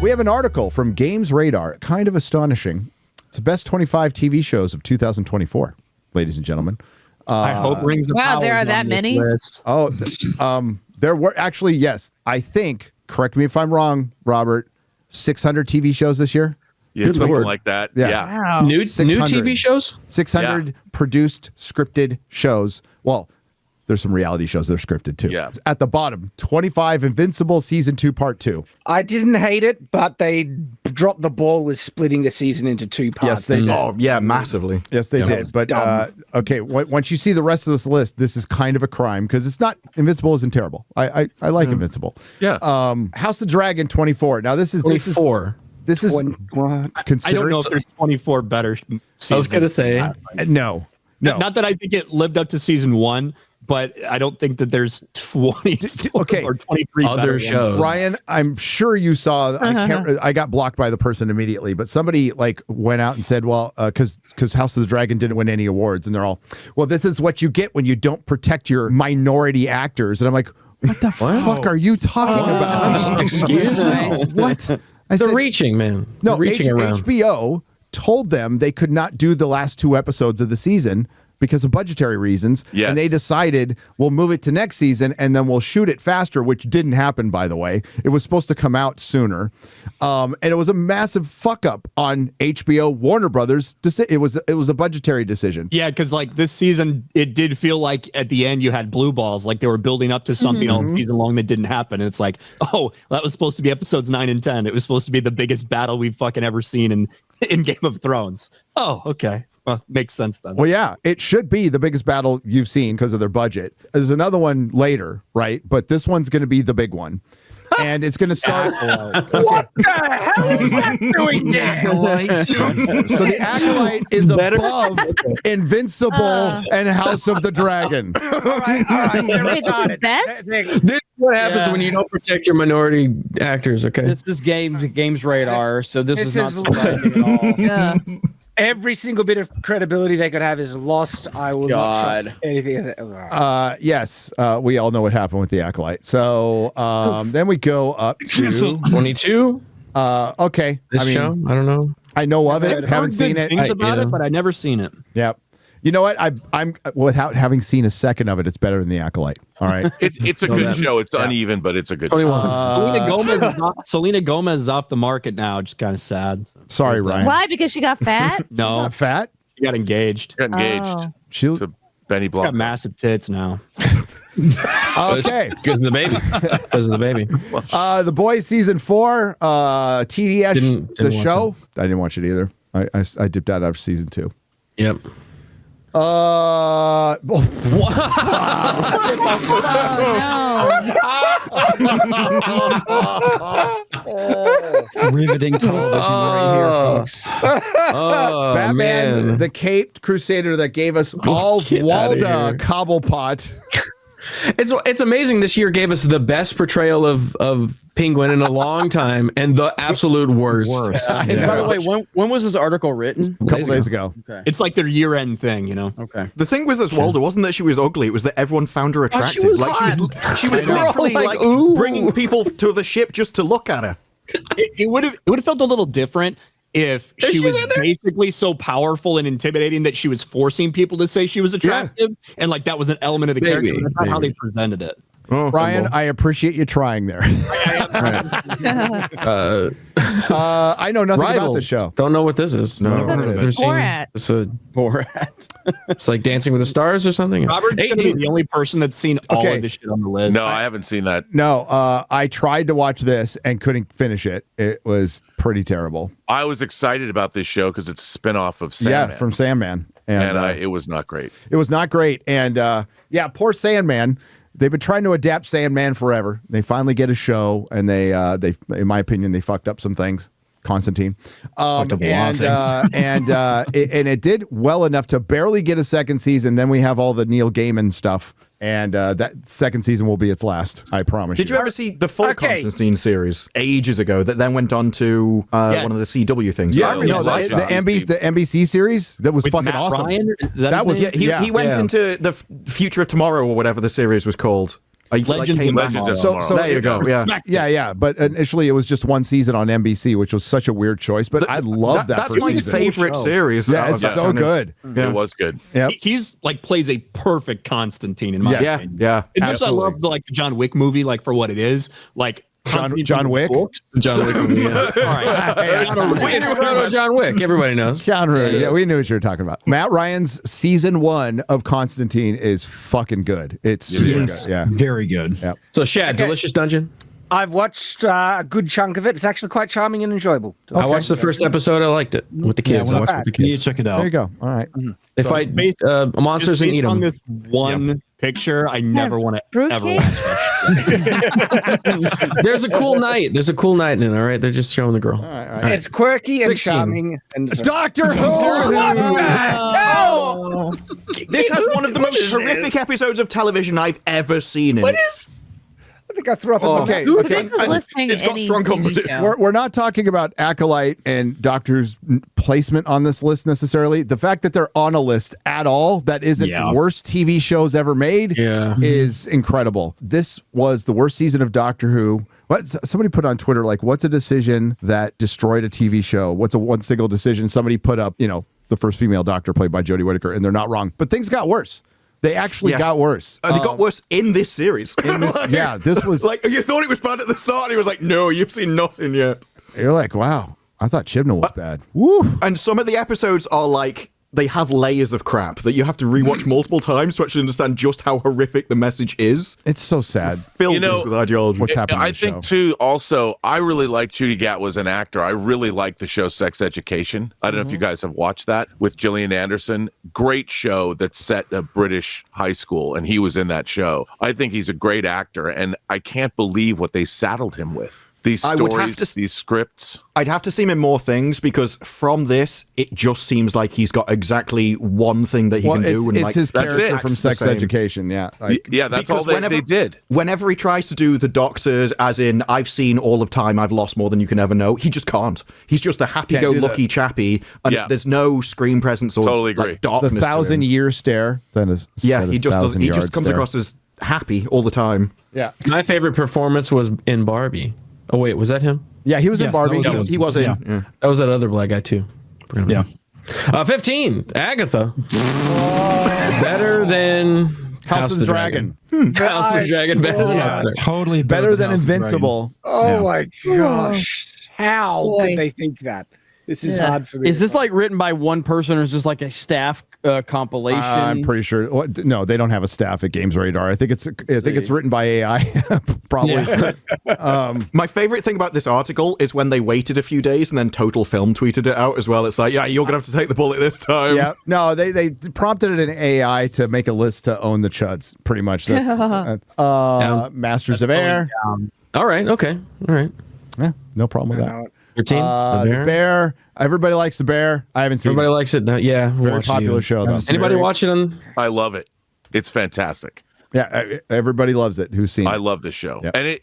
We have an article from GamesRadar, kind of astonishing. It's the best 25 TV shows of 2024, ladies and gentlemen. I hope Rings of Power. Wow, there are that many? List. Oh, there were actually, yes, I think, correct me if I'm wrong, Robert, 600 TV shows this year? Yeah, something like that. Yeah. Wow. New TV shows? 600 produced, scripted shows. Well, there's some reality shows that are scripted too. Yeah. At the bottom, 25 Invincible Season 2 Part 2. I didn't hate it, but they dropped the ball with splitting the season into 2 parts. Yes, they did. Oh, yeah, massively. Yes, they did. But, okay, once you see the rest of this list, this is kind of a crime because it's not, Invincible isn't terrible. I like Invincible. Yeah. House of Dragon 24. Now, this is 24. This is I considered. don't know if there's 24 better seasons. I was going to say. No. Not that I think it lived up to season 1, but I don't think that there's 24 or 23 other shows. Ryan, I'm sure you saw. I got blocked by the person immediately, but somebody like went out and said, "Well, because House of the Dragon didn't win any awards," and they're all, "Well, this is what you get when you don't protect your minority actors." And I'm like, "What the fuck are you talking about?" Excuse me. What? They're reaching, man. No, reaching around. HBO told them they could not do the last 2 episodes of the season because of budgetary reasons. Yes. And they decided we'll move it to next season and then we'll shoot it faster, which didn't happen, by the way. It was supposed to come out sooner. And it was a massive fuck up on HBO Warner Brothers. It was a budgetary decision. Yeah, because like this season, it did feel like at the end you had blue balls, like they were building up to something all season long that didn't happen. And it's like, oh, that was supposed to be episodes 9 and 10. It was supposed to be the biggest battle we've fucking ever seen in Game of Thrones. Oh, okay. Well, makes sense then. Well, yeah, it should be the biggest battle you've seen because of their budget. There's another one later, right? But this one's going to be the big one. And it's going to start. What the hell is that doing there? So the Acolyte is above Invincible and House of the Dragon. All right. Wait, this is best? This is what happens when you don't protect your minority actors, okay? This is GamesRadar, so this is not is surprising at all. Yeah. Every single bit of credibility they could have is lost. I will not trust anything. Yes, we all know what happened with the Acolyte. So then we go up to 22. Okay, This show, I don't know. I know of it. Haven't seen it. Things about it, but I never seen it. Yep. You know what? I'm without having seen a second of it. It's better than the Acolyte. All right. It's a good show. It's uneven, but it's a good show. Selena Gomez is off the market now. Just kind of sad. Sorry, Ryan. Why? Because she got fat? No, Not fat. she got engaged. Got engaged Oh. She to Benny She got Blanco. massive tits now. okay. Because of the baby. Because of the baby. The Boys season 4. TDS Didn't the watch show. I didn't watch it either. I dipped out after season 2. Yep. Riveting television right here, folks. Oh, Batman, man. the Caped Crusader that gave us All's Get outta Walda here. Cobblepot. It's amazing. This year gave us the best portrayal of Penguin in a long time and the absolute worst. And by the way, when was this article written? A couple days ago. Okay. It's like their year-end thing, you know. Okay. The thing with this Walda wasn't that she was ugly; it was that everyone found her attractive. she was she was literally like, like ooh. bringing people to the ship just to look at her. It would have felt a little different if she was right there. basically so powerful and intimidating that she was forcing people to say she was attractive, and like that was an element of the Maybe, character. That's not how maybe. they presented it. Oh, Ryan, I appreciate you trying there. I know nothing about the show. Don't know what this is. No. Borat. It's a Borat. It's like Dancing with the Stars or something. Robert's going to be 18. the only person that's seen all Okay. of this shit on the list. No, I haven't seen that. No, I tried to watch this and couldn't finish it. It was pretty terrible. I was excited about this show because it's a spinoff of Sandman. Yeah, from Sandman. And, it was not great. it was not great. And yeah, poor Sandman. They've been trying to adapt Sandman forever. They finally get a show, and they, in my opinion, they fucked up some things. Constantine, Fucked up a lot of things. and it did well enough to barely get a second season. Then we have all the Neil Gaiman stuff, and that second season will be its last. I promise. Did you ever see the full Constantine series ages ago that then went on to one of the CW things? Yeah, I really no, liked the that. NBC series that was With fucking Matt awesome. Ryan? Is that That his was name? He went into the Future of Tomorrow or whatever the series was called. Legends came of back. Tomorrow. So There you go. Yeah. Yeah. But initially, it was just one season on NBC, which was such a weird choice. But I love that That's first my season. favorite series. Yeah, out of it's that so kind of- good. Yeah. It was good. Yep. He's like plays a perfect Constantine in my Yes. opinion. Yeah. As much as I absolutely. love the John Wick movie, like for what it is, like John Wick? John Wick. Yeah. All right. John Wick. Everybody knows. Keanu, yeah, we knew what you were talking about. Matt Ryan's season 1 of Constantine is fucking good. It's super good. Yeah. Very good. Yep. So, Shad, Delicious Dungeon. I've watched a good chunk of it. It's actually quite charming and enjoyable. I watched the first episode. I liked it with the kids. I watched it with the You need kids. to check it out. There you go. All right. They fight monsters and eat on them. this one picture, I never want to ever fruitcake? watch that. There's a cool night. There's a cool night in it. All right, they're just showing the girl. It's quirky and 16. charming. And Doctor Who! Oh. This has one of the most horrific episodes of television I've ever seen. I think I threw up in my Okay. Who's Okay. listening it's to got any strong TV competition. show? We're not talking about Acolyte and Doctor's placement on this list necessarily. The fact that they're on a list at all that isn't worst TV shows ever made is incredible. This was the worst season of Doctor Who. What somebody put on Twitter, like, what's a decision that destroyed a TV show? What's a one single decision? Somebody put up, the first female Doctor played by Jodie Whittaker, and they're not wrong. But things got worse. They actually got worse. They got worse in this series. This was like, you thought it was bad at the start, and he was like, no, you've seen nothing yet. You're like, wow, I thought Chibnall was bad. Woo. And some of the episodes are like, they have layers of crap that you have to rewatch multiple times to actually understand just how horrific the message is. It's so sad. Filled with ideology. What's happening I think too. Also, I really like Judy Gatt as an actor. I really like the show Sex Education. I don't know if you guys have watched that with Gillian Anderson. Great show that's set at a British high school, and he was in that show. I think he's a great actor, and I can't believe what they saddled him with. These stories, these scripts. I'd have to see him in more things, because from this, it just seems like he's got exactly one thing that he can do. And it's his character from Sex Education. Yeah. That's all they did. Whenever he tries to do the Doctor, as in, I've seen all of time, I've lost more than you can ever know, he just can't. He's just a happy-go-lucky chappy, and there's no screen presence or like, darkness The 1,000-year stare. He just comes across as happy all the time. Yeah. My favorite performance was in Barbie. Oh wait, was that him? Yeah, he was in Barbie. He was in. That was that other black guy too. Yeah. 15. Agatha. Better than House of the Dragon. House of the Dragon. Better than House of the Dragon. Totally Better than Invincible. Oh my gosh. How could they think that? This is hard for me. Is this like written by one person, or is this like a staff compilation? I'm pretty sure. No, they don't have a staff at GamesRadar. I think it's written by AI. Probably. My favorite thing about this article is when they waited a few days and then Total Film tweeted it out as well. It's like, yeah, you're gonna have to take the bullet this time. Yeah. No, they prompted an AI to make a list to own the chuds. Pretty much. That's Masters of Air. All right. Okay. All right. Yeah. No problem with that. 13. The Bear. Everybody likes the Bear. I haven't seen Everybody it. likes it. No, yeah. Very popular show though. Anybody watch it on? I love it. It's fantastic. Yeah, everybody loves it. Who's seen it? I love this show. Yep. And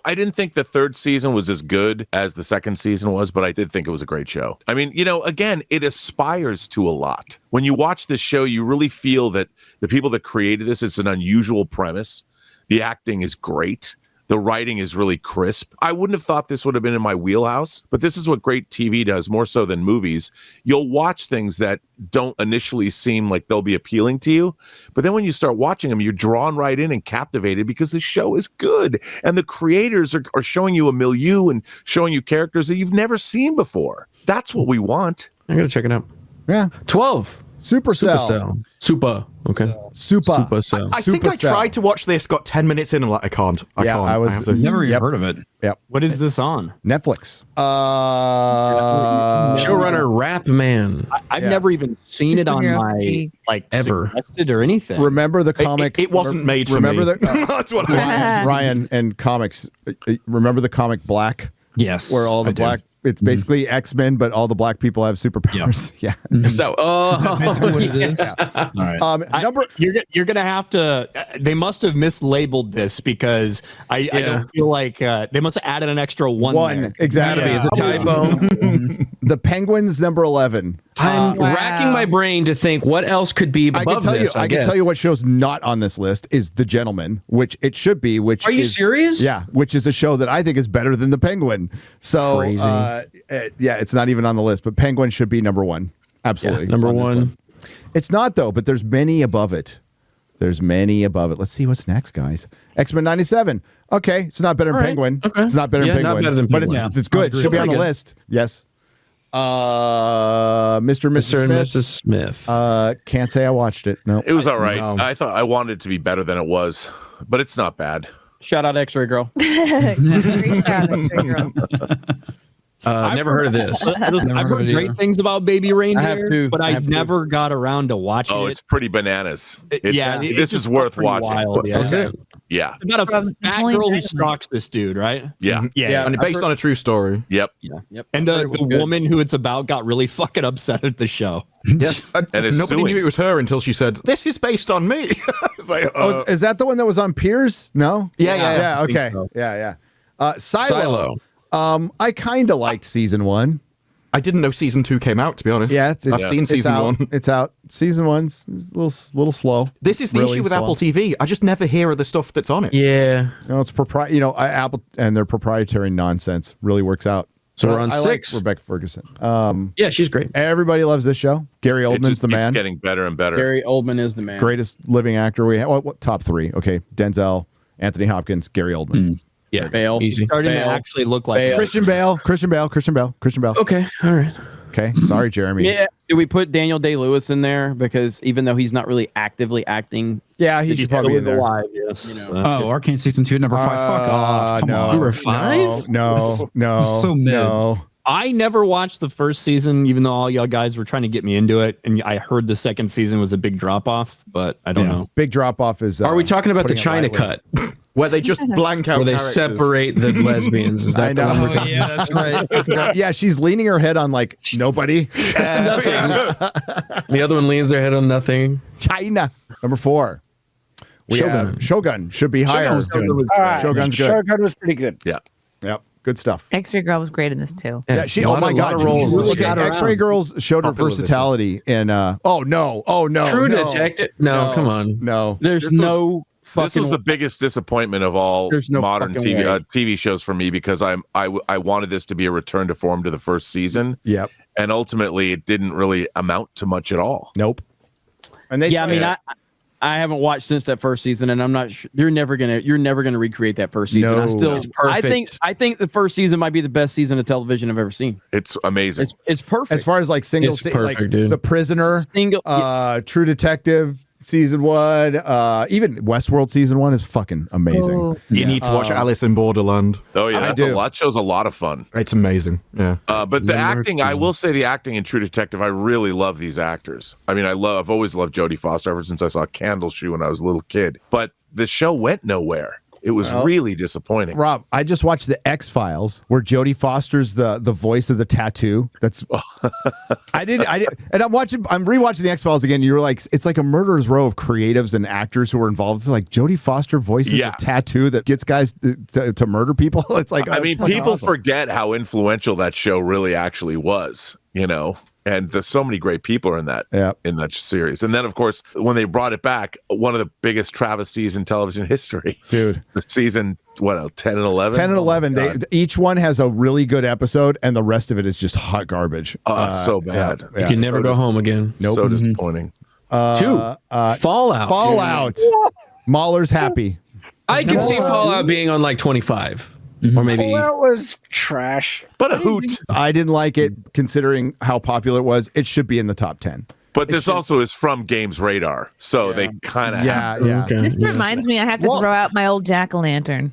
I didn't think the third season was as good as the second season was, but I did think it was a great show. I mean, again, it aspires to a lot. When you watch this show, you really feel that the people that created this, it's an unusual premise. The acting is great. The writing is really crisp. I wouldn't have thought this would have been in my wheelhouse, but this is what great TV does more so than movies. You'll watch things that don't initially seem like they'll be appealing to you, but then when you start watching them, you're drawn right in and captivated because the show is good. And the creators are showing you a milieu and showing you characters that you've never seen before. That's what we want. I'm going to check it out. Yeah. 12. Supercell. Super. Okay. Supercell. I think I tried to watch this, got 10 minutes in, and like, I can't. I can't. I was have to- Never even heard of it. Yep. What is this on? Netflix. Showrunner Rap Man. I've never even seen it on Superhero my fatigue. Ever. suggested or anything. Remember the comic? It wasn't made for remember me. That's what Ryan and comics. Remember the comic Black? Yes. Where all the I do. black. It's basically X-Men, but all the black people have superpowers. Yeah. So, Basically what it is. All right. You're gonna have to. They must have mislabeled this because I don't feel like they must have added an extra one. There. Exactly. It's a typo. The Penguins number 11. I'm racking my brain to think what else could be above this. I can tell you what show's not on this list is The Gentleman, which it should be. Which are you serious? Yeah, which is a show that I think is better than The Penguin. So it's not even on the list. But Penguin should be number one. Absolutely, number one. It's not though, but there's many above it. Let's see what's next, guys. X-Men 97. Okay, it's not better than Penguin. Okay. It's not better than Penguin. Not better than Penguin. But it's good. It should be on the list. Yes. Mr. and Mrs. Smith. Can't say I watched it. No. It was all right. I thought I wanted it to be better than it was, but it's not bad. Shout out X-Ray Girl. Never heard of this. I've heard great things about Baby Reindeer, I have too. but I never got around to watching it. Oh, it's pretty bananas. This is worth watching. Wild, Yeah. It's about a fat girl who stalks this dude, right? Yeah. And based on a true story. Yep. And the woman who it's about got really fucking upset at the show. Yeah. And nobody knew it was her until she said, "This is based on me." I was like, is that the one that was on Piers? No? Yeah. Okay. So. Yeah. Silo. I kind of liked season 1. I didn't know season 2 came out, to be honest. Yeah, I've seen season 1. It's out. Season 1's a little slow. This is the really issue with slow. Apple TV. I just never hear of the stuff that's on it. Yeah. It's Apple and their proprietary nonsense really works out. So we're on 6. Like Rebecca Ferguson. Yeah, she's great. Everybody loves this show. Gary Oldman's the man. It's getting better and better. Gary Oldman is the man. Greatest living actor we have. What top 3? Okay, Denzel, Anthony Hopkins, Gary Oldman. Yeah, Bale. easy. Starting to actually look like Bale. Christian Bale. Okay, all right. Okay, sorry, Jeremy. Yeah. Do we put Daniel Day-Lewis in there? Because even though he's not really actively acting. Yeah, he should probably be in there. alive, yes. Arcane season 2, number 5. Fuck off. Come on. Number 5? No. So mid. No. I never watched the first season, even though all y'all guys were trying to get me into it. And I heard the second season was a big drop off, but I don't know. Big drop off is. Are we talking about the putting it China lightly. cut? Where they just blank out Where they characters. separate the lesbians? Is that the one we're talking Yeah, that's right. Yeah, she's leaning her head on like nobody. The other one leans their head on nothing. China. Number 4. Shogun should be higher. All right. Shogun's good. Shogun was pretty good. Yeah. Yep. Good stuff. X-Ray Girl was great in this too. Yeah, she. A Oh lot my of- God! lot of roles. Really got around. X-Ray Girls showed her Popular this versatility in. Oh no! True no. Detective. No, come on. No. There's This was- no fucking. This was the biggest disappointment of all There's no modern fucking TV way. TV shows for me because I wanted this to be a return to form to the first season, Yep. and ultimately it didn't really amount to much at all. Nope. And they. Yeah, I mean, I haven't watched since that first season, and I'm not sure you're never gonna recreate that first season. No. I still, It's perfect. I think the first season might be the best season of television I've ever seen. It's amazing. It's perfect. As far as like single, It's perfect, like dude. The Prisoner, Single- True Detective season 1, even Westworld season 1 is fucking amazing. Oh, You need to watch Alice in Borderland. Oh yeah, I that's do. that show's a lot of fun. It's amazing. Yeah. But the acting, I will say, the acting in True Detective, I really love these actors. I mean, I've always loved Jodie Foster ever since I saw Candle Shoe when I was a little kid. But the show went nowhere. It was really disappointing. Rob, I just watched the X-Files where Jodie Foster's the voice of the tattoo. That's I did, and I'm rewatching the X-Files again. You were like, it's like a murderer's row of creatives and actors who are involved. It's like Jodie Foster voices a tattoo that gets guys to murder people. It's like, I mean, people forget how influential that show really actually was, and there's so many great people are in that series. And then, of course, when they brought it back, one of the biggest travesties in television history. Dude. The season, 10 and 11? 10 and 11. Each one has a really good episode, and the rest of it is just hot garbage. Oh, it's so bad. You can never go home again. Nope. So disappointing. 2. Fallout. Fallout. Mahler's happy. I could see Fallout being on like 25. Or maybe. That was trash. But a hoot. I didn't like it considering how popular it was. It should be in the top 10. But this also is from GamesRadar, so they kind of have to. Yeah. Okay. This reminds me, I have to throw out my old jack-o'-lantern.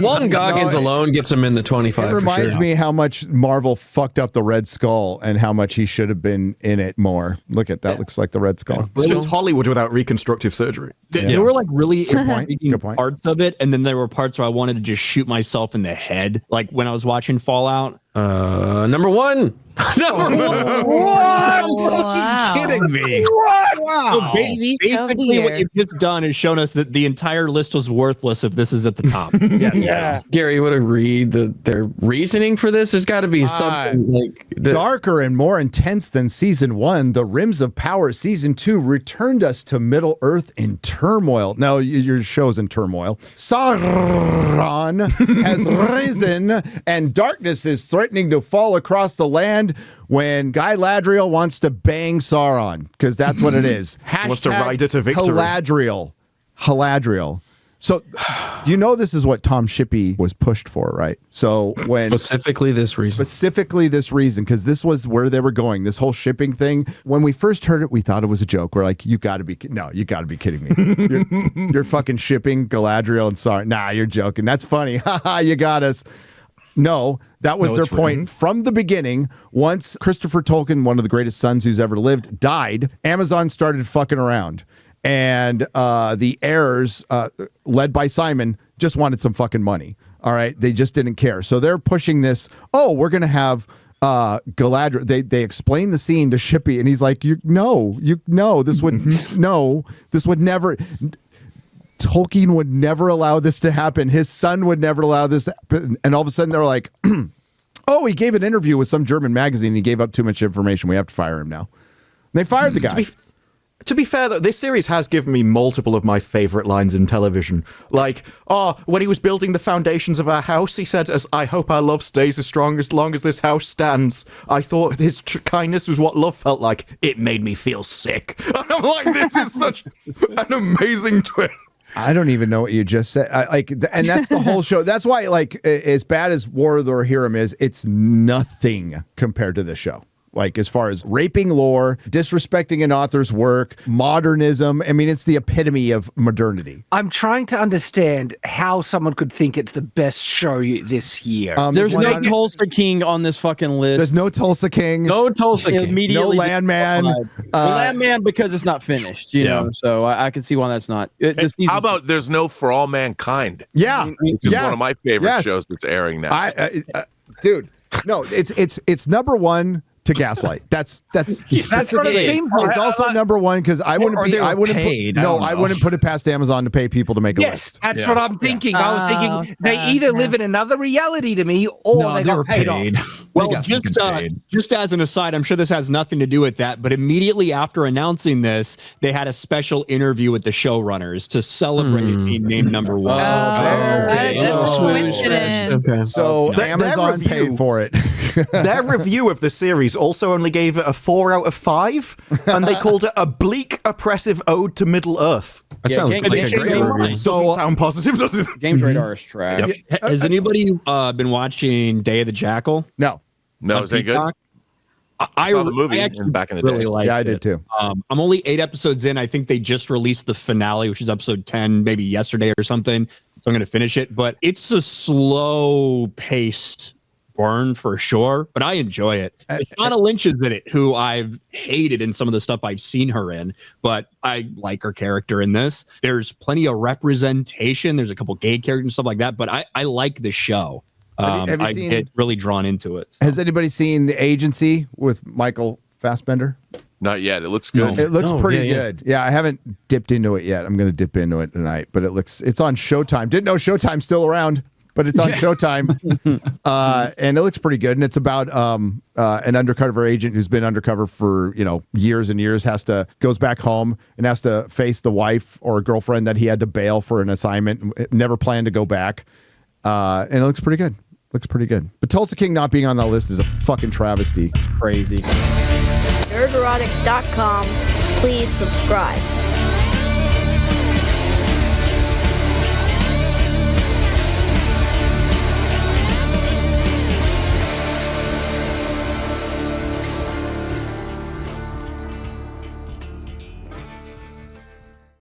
Walton Goggins alone gets him in the 25. It reminds for sure. me how much Marvel fucked up the Red Skull and how much he should have been in it more. Look at that. Looks like the Red Skull. It's just Hollywood without reconstructive surgery. There were like really intriguing Good point. parts of it, and then there were parts where I wanted to just shoot myself in the head, like when I was watching Fallout. Number 1. Number one. What? Wow. Kidding me? What? So Wow. TV show of the basically, what year. you've just done is shown us that the entire list was worthless if this is at the top. Yes. Yeah. Gary, you want to read their reasoning for this? There's got to be something like Darker and more intense than season 1, The Rims of Power season 2 returned us to Middle Earth in turmoil. No, your show's in turmoil. Sauron has risen, and darkness is threatening to fall across the land when Guy Ladriel wants to bang Sauron, because that's what it is. Wants to ride it to victory. Haladriel. So, you know this is what Tom Shippey was pushed for, right? So when specifically this reason, because this was where they were going. This whole shipping thing. When we first heard it, we thought it was a joke. We're like, you got to be kidding me. You're fucking shipping Galadriel and Sauron. Nah, you're joking. That's funny. Haha, you got us. No, that was their point from the beginning. Once Christopher Tolkien, one of the greatest sons who's ever lived, died, Amazon started fucking around. And the heirs, led by Simon, just wanted some fucking money. All right. They just didn't care. So they're pushing this. Oh, we're going to have Galadriel. They explain the scene to Shippey, and he's like, this would never. Tolkien would never allow this to happen. His son would never allow this to happen. And all of a sudden they're like, oh, he gave an interview with some German magazine. He gave up too much information. We have to fire him now. And they fired the guy. To be fair, though, this series has given me multiple of my favorite lines in television. Like, when he was building the foundations of our house, he said, I hope our love stays as strong as long as this house stands. I thought his kindness was what love felt like. It made me feel sick. And I'm like, this is such an amazing twist. I don't even know what you just said. And that's the whole show. That's why, as bad as War of the Rohirrim is, it's nothing compared to this show. Like, as far as raping lore, disrespecting an author's work, modernism. I mean, it's the epitome of modernity. I'm trying to understand how someone could think it's the best show this year. There's no Tulsa King on this fucking list. There's no Tulsa King. No Tulsa King. Immediately no Landman. Landman because it's not finished, you know. So I can see why that's not. How about there's no For All Mankind? Yeah, which is one of my favorite shows that's airing now. Dude, no, it's number one to Gaslight. That's what it seems like. It's also number one because I wouldn't put it past Amazon to pay people to make a list. Yes, that's what I'm thinking. I was thinking they either live in another reality to me or they got paid off. Well, just as an aside, I'm sure this has nothing to do with that, but immediately after announcing this, they had a special interview with the showrunners to celebrate being named number one. Okay. So Amazon paid for it. Their review of the series also only gave it a 4 out of 5, and they called it a bleak, oppressive ode to Middle Earth. That sounds like a great review. Doesn't sound positive, does it? GamesRadar is trash. Yep. Has anybody been watching Day of the Jackal? No. Is that good? I saw the movie back in the day. Yeah, I did too. I'm only 8 episodes in. I think they just released the finale, which is episode 10, maybe yesterday or something. So I'm going to finish it. But it's a slow-paced burn for sure, but I enjoy it. Shauna Lynch is in it, who I've hated in some of the stuff I've seen her in, but I like her character in this. There's plenty of representation. There's a couple gay characters and stuff like that, but I like the show. I get really drawn into it. So. Has anybody seen The Agency with Michael Fassbender? Not yet. It looks good. It looks pretty good. Yeah, I haven't dipped into it yet. I'm going to dip into it tonight, but it's on Showtime. Didn't know Showtime's still around. But it's on Showtime, and it looks pretty good. And it's about an undercover agent who's been undercover for years and years. Goes back home and has to face the wife or girlfriend that he had to bail for an assignment. Never planned to go back, and it looks pretty good. But Tulsa King not being on that list is a fucking travesty. Crazy. Nerdrotic.com. Please subscribe.